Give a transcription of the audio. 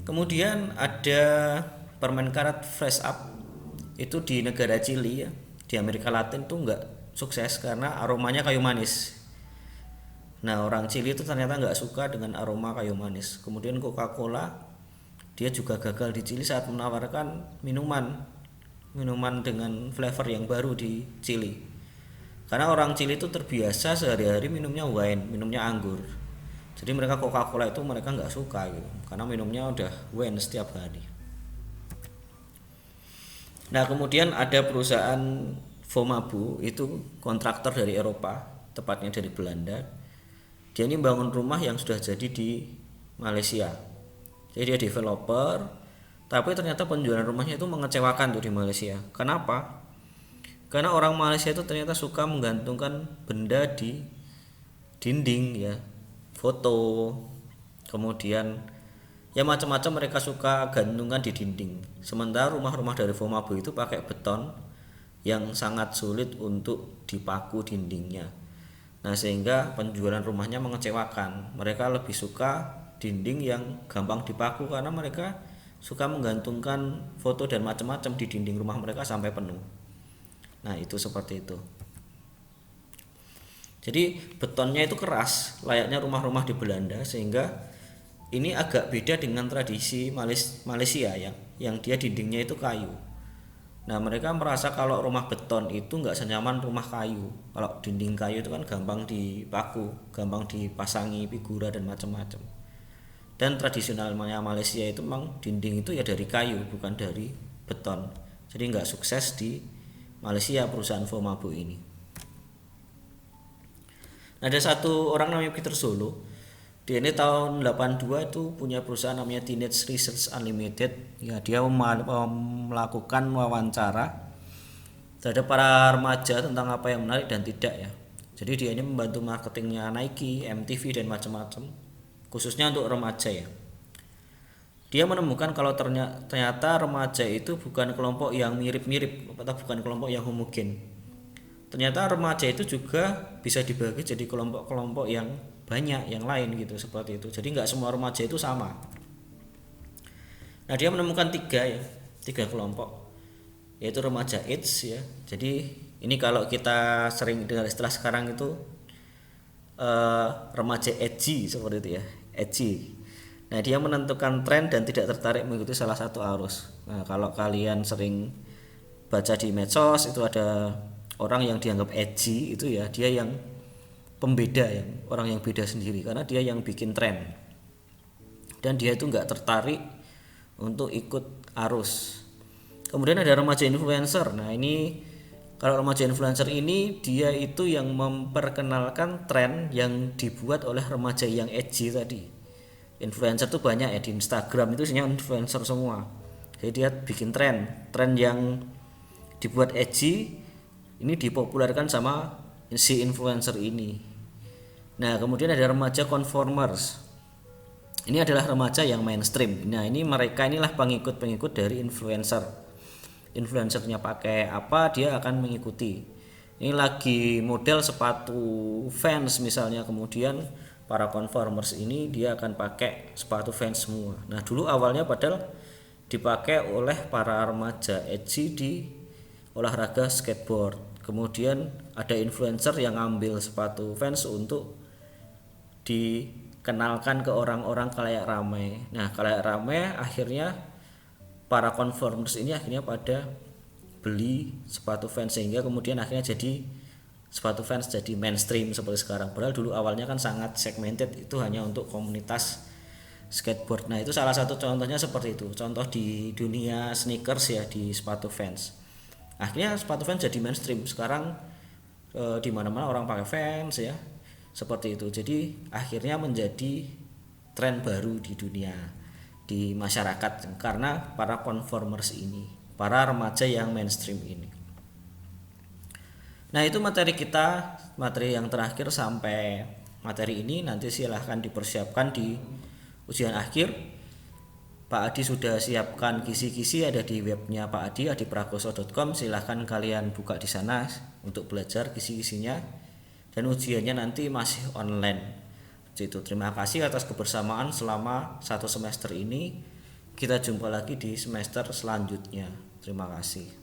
Kemudian ada permen karet Fresh Up, itu di negara Chili ya, di Amerika Latin tuh nggak sukses karena aromanya kayu manis. Nah, orang Chili itu ternyata nggak suka dengan aroma kayu manis. Kemudian Coca-Cola dia juga gagal di Chili saat menawarkan minuman dengan flavor yang baru di Chili. Karena orang Chili itu terbiasa sehari-hari minumnya wine, minumnya anggur. Jadi mereka Coca-Cola itu mereka nggak suka gitu, karena minumnya udah wine setiap hari. Nah, kemudian ada perusahaan Vomabu, itu kontraktor dari Eropa, tepatnya dari Belanda. Dia ini bangun rumah yang sudah jadi di Malaysia. Jadi dia developer, tapi ternyata penjualan rumahnya itu mengecewakan tuh di Malaysia. Kenapa? Karena orang Malaysia itu ternyata suka menggantungkan benda di dinding ya, foto, kemudian ya macam-macam mereka suka gantungan di dinding. Sementara rumah-rumah dari Vomabu itu pakai beton yang sangat sulit untuk dipaku dindingnya. Nah, sehingga penjualan rumahnya mengecewakan. Mereka lebih suka dinding yang gampang dipaku karena mereka suka menggantungkan foto dan macam-macam di dinding rumah mereka sampai penuh. Nah, itu seperti itu. Jadi betonnya itu keras, layaknya rumah-rumah di Belanda, sehingga ini agak beda dengan tradisi Malaysia yang dia dindingnya itu kayu. Nah, mereka merasa kalau rumah beton itu nggak senyaman rumah kayu. Kalau dinding kayu itu kan gampang dipaku, gampang dipasangi figura dan macam-macam. Dan tradisionalnya Malaysia itu memang dinding itu ya dari kayu, bukan dari beton. Jadi nggak sukses di Malaysia perusahaan Vomabu ini. Nah, ada satu orang namanya Peter Solo. Dia ini tahun 82 itu punya perusahaan namanya Teenage Research Unlimited. Ya, dia melakukan wawancara terhadap para remaja tentang apa yang menarik dan tidak ya. Jadi dia ini membantu marketingnya Nike, MTV dan macam-macam, khususnya untuk remaja ya. Dia menemukan kalau ternyata remaja itu bukan kelompok yang mirip-mirip atau bukan kelompok yang homogen. Ternyata remaja itu juga bisa dibagi jadi kelompok-kelompok yang banyak yang lain gitu, seperti itu. Jadi nggak semua remaja itu sama. Nah, dia menemukan tiga kelompok, yaitu remaja AIDS ya. Jadi ini kalau kita sering dengar istilah sekarang itu remaja edgy, seperti itu ya, edgy. Nah, dia menentukan tren dan tidak tertarik mengikuti salah satu arus. Nah, kalau kalian sering baca di medsos itu ada orang yang dianggap edgy, itu ya dia yang pembeda, yang orang yang beda sendiri, karena dia yang bikin tren dan dia itu nggak tertarik untuk ikut arus. Kemudian ada remaja influencer. Nah, ini kalau remaja influencer ini dia itu yang memperkenalkan tren yang dibuat oleh remaja yang edgy tadi. Influencer tuh banyak ya di Instagram, itu isinya influencer semua. Jadi dia bikin tren yang dibuat edgy, ini dipopulerkan sama si influencer ini. Nah, kemudian ada remaja conformers. Ini adalah remaja yang mainstream. Nah, ini mereka inilah pengikut-pengikut dari influencer. Influencernya pakai apa, dia akan mengikuti. Ini lagi model sepatu Vans misalnya, kemudian para conformers ini dia akan pakai sepatu Vans semua. Nah, dulu awalnya padahal dipakai oleh para remaja edgy di olahraga skateboard. Kemudian ada influencer yang ambil sepatu Vans untuk dikenalkan ke orang-orang khalayak ramai. Nah, khalayak ramai akhirnya para conformers ini akhirnya pada beli sepatu Vans, sehingga kemudian akhirnya jadi sepatu Vans jadi mainstream seperti sekarang. Padahal dulu awalnya kan sangat segmented, itu hanya untuk komunitas skateboard. Nah, itu salah satu contohnya seperti itu. Contoh di dunia sneakers ya, di sepatu Vans. Akhirnya sepatu Vans jadi mainstream. Sekarang di mana-mana orang pakai Vans ya. Seperti itu. Jadi akhirnya menjadi tren baru di dunia, di masyarakat, karena para conformers ini, para remaja yang mainstream ini. Nah, itu materi kita, materi yang terakhir sampai materi ini. Nanti silahkan dipersiapkan di ujian akhir. Pak Adi sudah siapkan kisi-kisi, ada di webnya Pak Adi, adiprakoso.com. Silahkan kalian buka di sana untuk belajar kisi-kisinya. Dan ujiannya nanti masih online. Itu terima kasih atas kebersamaan selama 1 semester ini. Kita jumpa lagi di semester selanjutnya. Terima kasih.